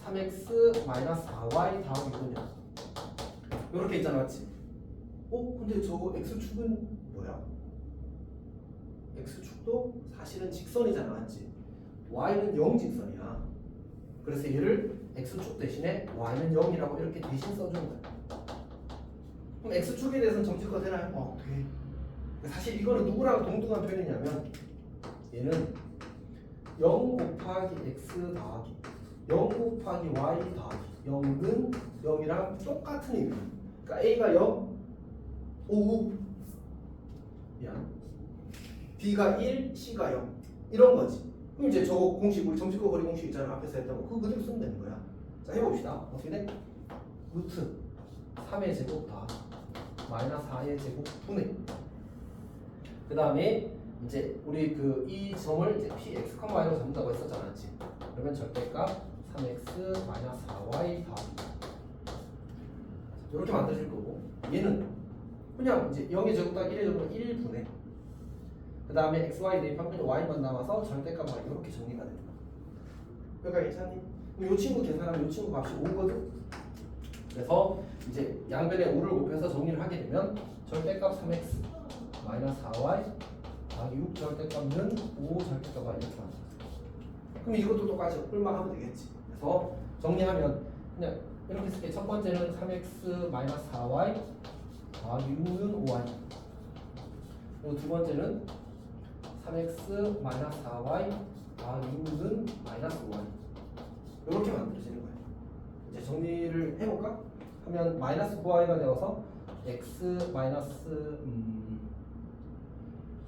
3x 4y 더하기 6냐? 이렇게 있잖아, 맞지? 근데 저거 x축은 뭐야? x축도 사실은 직선이잖아, 맞지? y는 0 직선이야. 그래서 얘를 x축 대신에 y는 0이라고 이렇게 대신 써주는 거야. 그럼 x축에 대해서는 정직화 되나요? 돼. 사실 이거는 누구랑 동등한 표현이냐면 얘는 0 곱하기 x 더하기 0 곱하기 y 더하기 0은 0이랑 똑같은 의미. 그러니까 a가 0, 5, 미안, b가 1, c가 0 이런 거지. 그럼 이제 저거 공식 우리 정직화 거리 공식 있잖아, 앞에서 했던 거 그거 그대로 쓰면 되는 거야. 자, 해봅시다. 어떻게 돼? 루트 3의 제곱 다 마이너스 4의 제곱 분의, 그 다음에 이제 우리 이 점을 이제 px, y로 잡는다고 했었잖아, 그치? 그러면 절대값 3x 마이너스 4y 더하기 이렇게 만들어질 거고, 얘는 그냥 이제 0의 제곱 더하기 1의 제곱 1분의, 그 다음에 xy 대입하면 그냥 y만 남아서 절대값만 이렇게 정리가 됩니다. 여기까지 괜찮니? 이 친구 계산하면 이 친구 값이 5거든. 그래서 이제 양변에 5를 곱해서 정리를 하게 되면 절대값 3x 마이너스 4y 더하기 6 절대값은 5 절대값 y 이렇게 만들어요. 그럼 이것도 똑같이 뿔만 하면 되겠지. 그래서 정리하면 그냥 이렇게 쓸게. 첫 번째는 3x 마이너스 4y 더하기 6은 5y, 그리고 두 번째는 3x 마이너스 4y 더하기 6은 마이너스 5y 이렇게 만들어지는 거예요. 이제 정리를 해볼까? 하면 마이너스 9y가 되어서 x 마이너스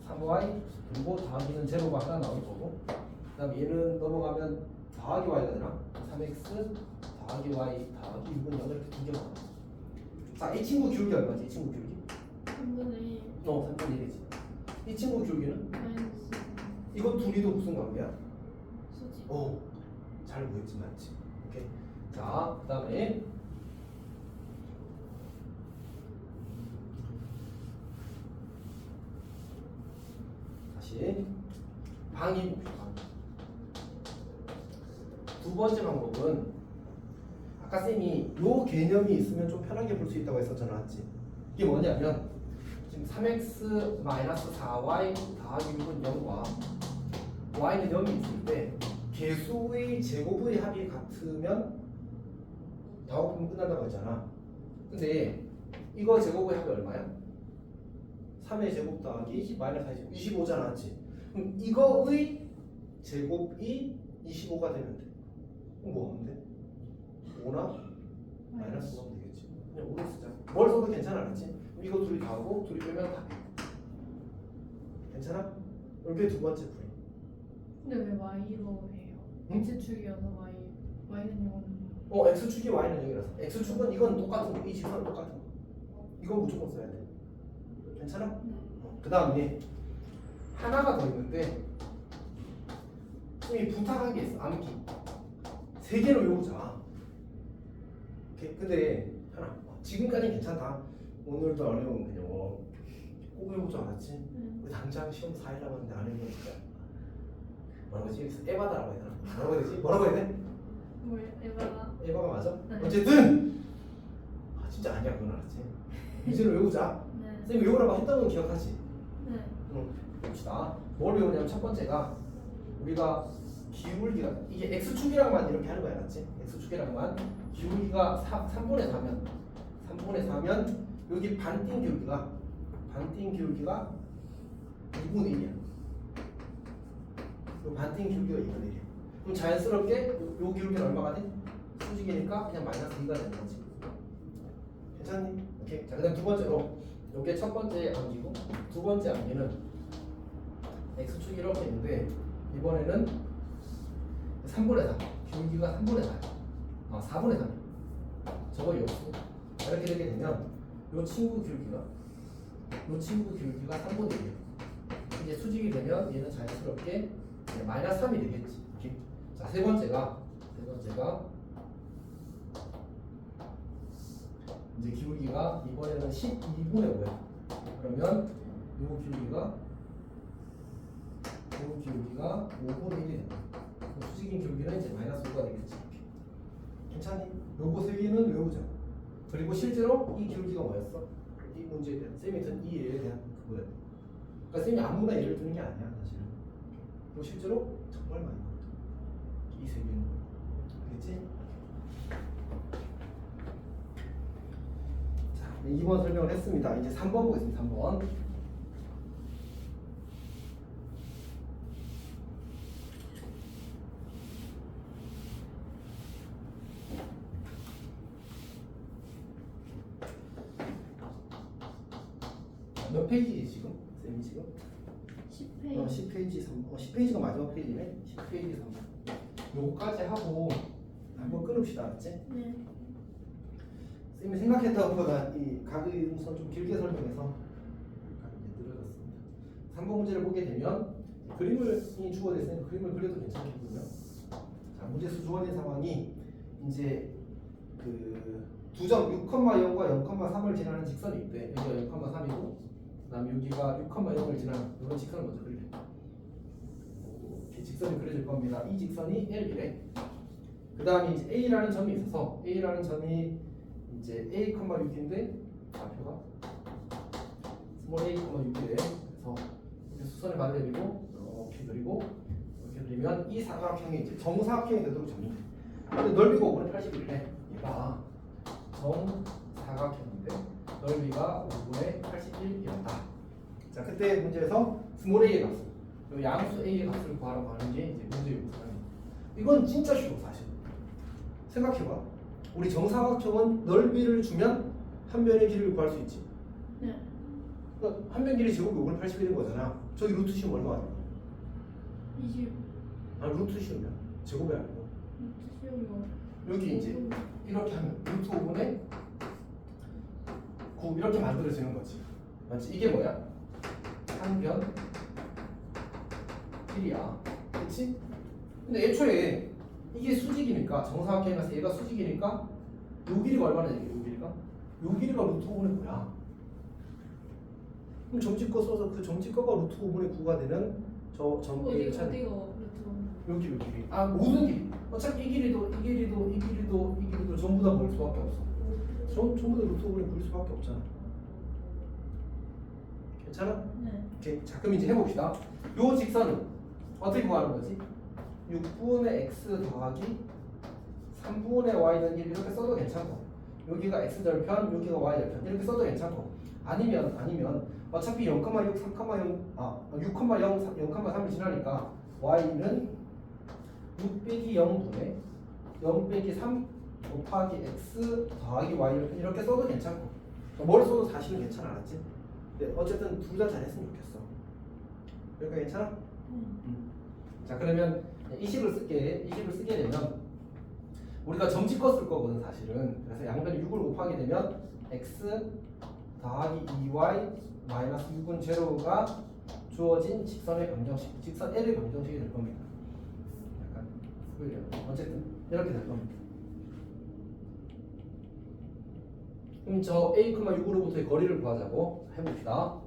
3y 그리고 더하기는 제로가 하나 나올 거고, 그 다음에 얘는 넘어가면 더하기 y가 되나? 3x 더하기 y 더하기 6은 0 이렇게 두 개가 나와. 자, 이 친구 기울기 얼마지? 이 친구 기울기? 3분의 3분의 1이지. 이 친구 기울기는? 마이너스 이거 둘이도 무슨 관계야? 수직. 잘 보였지, 맞지? 오케이. 자, 그 다음에 다시 방위 봅시다. 두 번째 방법은 아까 쌤이 요 개념이 있으면 좀 편하게 볼 수 있다고 했었잖아, 맞지? 이게 뭐냐면 지금 3x 마이너스 4y 더하기 6은 0과 y는 0이 있을 때 개수의 제곱의 합이 같으면 다 곱하면 끝난다고 했잖아. 근데 이거 제곱의 합이 얼마야? 3의 제곱 더하기 마이너스 4의 제곱 25잖아, 맞지? 그럼 이거의 제곱이 25가 되면 돼. 그럼 뭐 하면 돼? 5나 마이너스 5 하면 되겠지. 그냥 5를 쓰자. 뭘 써도 괜찮아, 맞지? 이거 둘이 다 하고 둘이 빼면 다 괜찮아? 이게 두 번째 풀이. 근데 왜 y로 해요? 응? x축이어서 y는 0은 x축이 y는 0이라서. x축은 이건 똑같은 거, 이 직선은 똑같은 거. 이건 무조건 써야 돼. 괜찮아? 그 다음에 하나가 더 있는데 쌤이 부탁한 게 있어. 암기 3개로 외우자. 오케이. 근데 하나 지금까지는 괜찮다. 오늘도 안 해보면 그냥 꼭 외우고 줄 알았지? 우리 당장 시험 4일 남았는데 안 해보면 진짜 뭐라고 하지? 에바다라고 해야 되나? 뭐라고 해야 되지? 뭐라고 해야 돼? 뭘 에바가 에바가 맞아? 네. 어쨌든 진짜 아니야, 그건 알았지? 이제는 외우자. 네. 쌤이 외우라고 했던 건 기억하지? 네. 봅시다. 뭘 외우냐면 첫 번째가 우리가 기울기가 이게 x축이랑만 이렇게 하는 거야, 맞지? x축이랑만 기울기가 3분의 4면 여기 반띵 기울기가 2분의 1이야. 요 반띵 기울기가 2분의 1이야. 그럼 자연스럽게 요 기울기는 얼마가 돼? 수직이니까 그냥 마이너스 2가 되는 거지. 괜찮니? 오케이. 자, 그다음 두 번째로 요게 첫 번째 암기고 두 번째 암기는 x축이 이렇게 있는데 이번에는 3분의 3 기울기가 3분의 4 4분의 3 저거 없어. 이렇게 되게 되면 요 친구 기울기가 3분의 1이야. 이제 수직이 되면 얘는 자연스럽게 마이너스 3이 되겠지. 오케이. 자, 세 번째가 이제 기울기가 이번에는 12분의 5야. 그러면 요 기울기가 5분의 1이 된다. 수직인 기울기는 이제 마이너스 5가 되겠지. 괜찮니? 요거 세 개는 외우자. 그리고 실제로 이 기울기가 뭐였어? 이 문제에 대한 쌤이 든 이 예에 대한 그거야. 그러니까 쌤이 아무나 예를 드는 게 아니야, 사실은. 그리고 실제로 정말 많이 나와. 이 세 개는. 알겠지? 자, 2번 설명을 했습니다. 이제 3번 보겠습니다. 3번. 몇 페이지 지금? 쌤이 지금? 10페이지. 10페이지 3. 10페이지가 마지막 페이지네. 10페이지 3. 요거까지 하고 한번 끊읍시다. 알았지? 네. 쌤이 생각했던 것보다 이 각의동선 좀 길게 설명해서 이제 늘어졌습니다. 3번 문제를 보게 되면 그림을 주어져 있으니까 그림을 그려도 괜찮겠군요. 자, 문제수 주어진 상황이 이제 그 두 점 6,0과 0,3을 지나는 직선이 있대. 여기가 0,3이고 그다음에 여기가 6,0을 지나는 이런 직선을 먼저 그리래. 이렇게 직선이 그려질 겁니다. 이 직선이 L이래. 그 다음에 이제 A라는 점이 있어서 A라는 점이 이제 A,6인데 좌표가 스몰 a,6이래. 그래서 이제 수선을 만들고 이렇게 그리고 이렇게 그리면 이 사각형이 이제 정사각형이 되도록 잡는 돼. 근데 넓이가 5분의 81이래. 얘가 정사각형인데 넓이가 5분의 81이었다. 자, 그때 문제에서 스몰 a의 값을 요 양수 a의 값을 구하라고 하는 게 이제 문제 요구사항입니다. 이건 진짜 쉬워 사실. 생각해봐. 우리 정사각형은 넓이를 주면 한 변의 길이를 구할 수 있지. 네. 그러니까 한 변 길이 제곱이 5분의 81인 거잖아. 저기 루트 씌우면 얼마가 돼? 20. 아니 루트 씌우면 제곱이 아니고 여기 이제 이렇게 하면 루트 5분의 9 이렇게 만들어지는 거지. 맞지? 이게 뭐야? 한 변 길이야. 그렇지? 근데 애초에 이게 수직이니까 정사각형이라서 얘가 수직이니까 요 길이가 얼마나 되게? 요 길이가 루트 5분의 9야. 그럼 점집거 써서 그 점집거가 루트 5분의 9가 되는 점 A를 찾는 어디가 그렇죠? 여기 아 모든 길이 어차피 이 길이도 전부 다 볼 수밖에 없어. 전부 다 루트 5분의 9일 수밖에 없잖아. 괜찮아? 네. 오케이. 자, 그럼 이제 해봅시다. 요 직선은 어떻게 구하는 거지? 6분의 x 더하기 3분의 y는 1 이렇게 써도 괜찮고 여기가 x 절편 여기가 y 절편 이렇게 써도 괜찮고 아니면 어차피 0,6 3,0 0,3을 지나니까 y는 6 빼기 0분의 0 빼기 3 곱하기 x 더하기 y 이렇게 써도 괜찮고 뭘 써도 사실은 괜찮아. 알았지? 근데 어쨌든 둘 다 잘했으면 좋겠어. 여기가 괜찮아? 자, 그러면 이 식을 쓰게 되면 우리가 점집거 쓸 거거든 사실은. 그래서 양변에 6을 곱하게 되면 x 더하기 2y 마이너스 6은 제로가 주어진 직선의 방정식, 직선 L의 방정식이 될 겁니다. 약간 보이려나? 어쨌든 이렇게 될 겁니다. 그럼 저 a,6으로부터의 거리를 구하자고 해봅시다.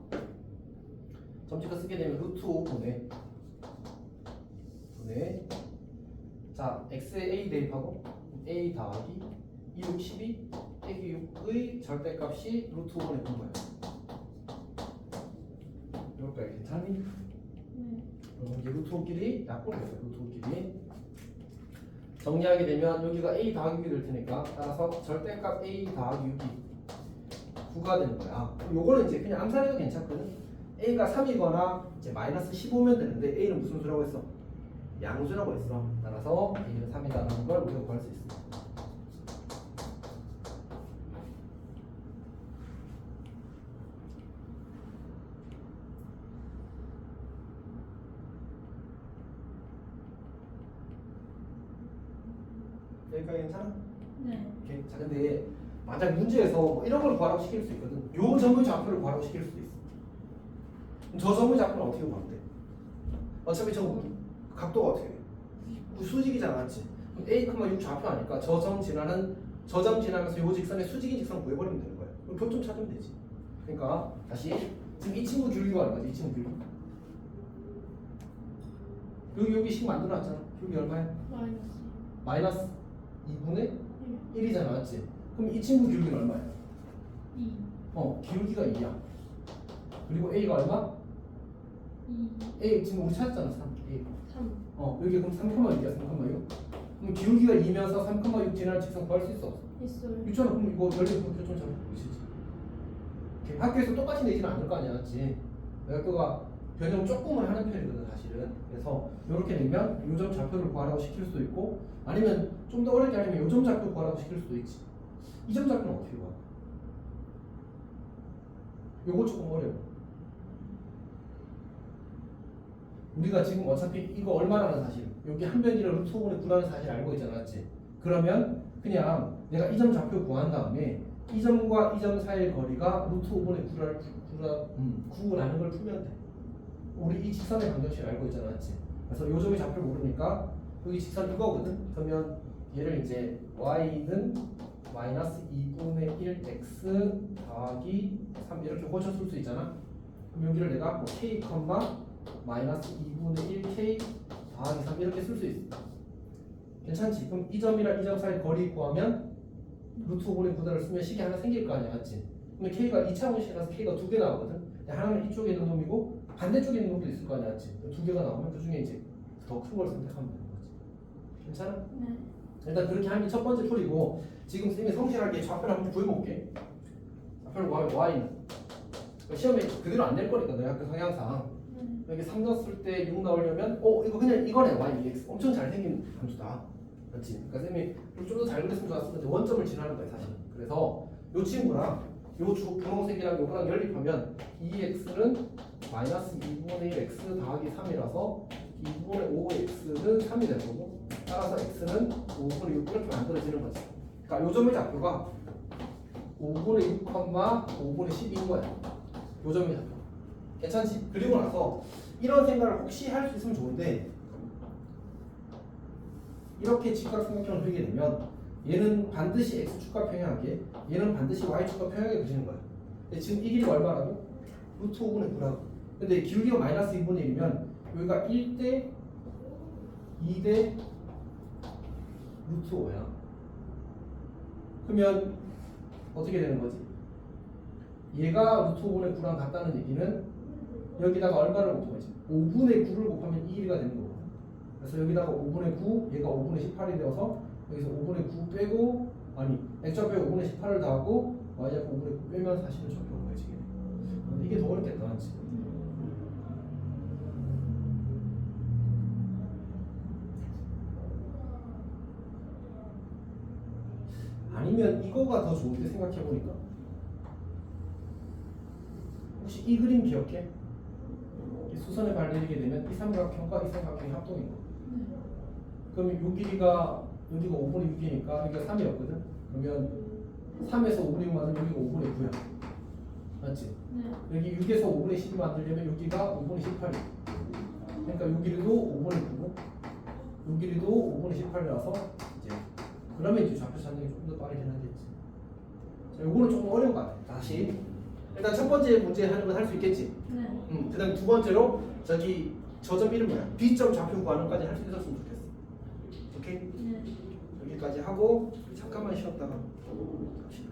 점집거 쓰게 되면 루트 5분의 자, x에 a 대입하고 a 더하기 2, 6, 12 빼기 6의 절대값이 루트 5분의 9인 거예요. 이럴까요? 괜찮니? 네. 이제 루트 5끼리 약분했어요. 루트 5끼리 정리하게 되면 여기가 a 더하기 6이 될 테니까 따라서 절대값 a 더하기 6이 9가 되는 거야. 요거는 이제 그냥 암산해도 괜찮거든. a가 3이거나 이제 마이너스 15면 되는데 a는 무슨 수라고 했어? 양수라고 했어. 따라서 a는 3이다라는 걸 우리가 구할 수 있어. 여기까지 괜찮아? 네. 오케이. 자, 근데 만약 문제에서 뭐 이런 걸 구하라고 시킬 수 있거든. 요 점의 좌표를 구하라고 시킬 수도 있어. 그럼 저 점의 좌표는 어떻게 구하면 돼? 어차피 저 각도가 어떻게 돼? 수직이잖아, 맞지? 그럼 a, 6 좌표 아니까 저 점 지나면서 요 직선의 수직인 직선 구해버리면 되는 거야. 그럼 교점 찾으면 되지. 그러니까 다시 지금 이 친구 길이가 얼마지? 이 친구 길이. 여기 식 만들어놨잖아. 여기 얼마야? 마이너스 2분의 1이잖아, 맞지? 그럼 이 친구 기울기는 얼마야? 2. 기울기가 2야. 그리고 a가 얼마? 2. a 지금 우리 찾았잖아, 3. a. 3. 여기 그럼 3,6이야, 3,6. 그럼 기울기가 2면서 3,6 지나는 직선 구할 수 있어, 없어? 있어요. 있잖아. 그럼 이거 원래 그 교점 잡을 수 있지. 학교에서 똑같이 내지는 않을 거 아니야, 맞지? 학교가 변형 조금은 하는 편이거든, 사실은. 그래서 이렇게 내면 요점 좌표를 구하라고 시킬 수도 있고, 아니면 좀 더 어렵게 하려면 요점 좌표 구하라고 시킬 수도 있지. 이 점 좌표는 어떻게 구하? 요거 조금 어려워. 우리가 지금 어차피 이거 얼마라는 사실, 여기 한 변이를 루트 5분의 9라는 사실 알고 있잖아, 맞지? 그러면 그냥 내가 이 점 좌표 구한 다음에 이 점과 이 점 사이의 거리가 루트 5분의 9라는 걸 풀면 돼. 우리 이 직선의 방정식을 알고 있잖아, 맞지? 그래서 요 점의 좌표를 모르니까 여기 직선 이거거든? 그러면 얘를 이제 y는 마이너스 2분의 1 x 더하기 3 이렇게 고쳐 쓸 수 있잖아? 그럼 여기를 내가 뭐 k, 마이너스 2분의 1 k 더하기 3 이렇게 쓸 수 있어. 괜찮지? 그럼 이 점이랑 이 점 사이 거리 구하면 루트 5분의 9다를 쓰면 식이 하나 생길 거 아니야, 맞지? 근데 k가 2차원식이라서 k가 2개 나오거든? 하나는 이쪽에 있는 놈이고 반대쪽에 있는 놈도 있을 거 아니야, 맞지? 2개가 나오면 그 중에 이제 더 큰 걸 선택하면 되는 거지. 괜찮아? 네. 일단 그렇게 하는 게 첫 번째 풀이고, 지금 쌤이 성실하게 좌표를 한번 구해볼게. 좌표를 구하면 y는 시험에 그대로 안 낼 거니까, 너희 학교 성향상 여기 3 넣었을 때 6 나오려면 이거 그냥 이거네, y, x. 엄청 잘생긴 함수다, 맞지? 그러니까 쌤이 좀 더 잘 그렸으면 좋았을 텐데 원점을 지나는 거야, 사실. 그래서 요 친구랑 요 분홍색이랑 요거랑 연립하면 2x는 마이너스 2분의 1 x 더하기 3이라서 2분의 5 x는 3이 되는 거고, 따라서 x는 5분의 6 이렇게 만들어지는 거지. 그러니까 요 점의 좌표가 5분의 6, 5분의 10인 거야. 요 점의 좌표. 괜찮지? 그리고 나서 이런 생각을 혹시 할 수 있으면 좋은데, 이렇게 직각삼각형을 그리게 되면 얘는 반드시 x축과 평행하게, 얘는 반드시 y축과 평행하게 그리는 거야. 근데 지금 이 길이가 얼마라고? 루트 5분의 9라고. 근데 기울기가 마이너스 2분의 1이면 여기가 1대 2대 루트 5야. 그러면 어떻게 되는 거지? 얘가 루트 5분의 9랑 같다는 얘기는 여기다가 얼마를 곱한 거지? 5분의 9를 곱하면 이 길이가 되는 거거든. 그래서 여기다가 5분의 9, 얘가 5분의 18이 되어서 여기서 5분의 9 빼고, 아니 x좌표에 5분의 18을 더하고 y좌표 5분의 9 빼면 사실은 좌표가 구해지게 돼. 근데 이게 더 어렵겠다, 맞지? 아니면 이거가 더 좋은데, 생각해보니까 혹시 이 그림 기억해? 이 수선에 발 내리게 되면 이 삼각형과 이 삼각형이 합동인 거. 그러면 이 길이가 여기가 5분의 6이니까 여기가 3이었거든? 그러면 3에서 5분의 6 만들면 여기가 5분의 9야. 맞지? 네. 여기 6에서 5분의 10 만들려면 여기가 5분의 18이야. 그러니까 이 길이도 5분의 9고 이 길이도 5분의 18이라서 이제 그러면 이제 좌표 찾는 게 조금 더 빠르긴 하겠지. 자, 요거는 조금 어려운 것 같아. 다시 일단 첫 번째 문제 하는 건 할 수 있겠지. 네. 그다음 두 번째로 저기 저 점 이름 뭐야? B점 좌표 구하는까지 할 수 있었으면 좋겠어. 오케이? 네. 여기까지 하고 잠깐만 쉬었다가 갑시다.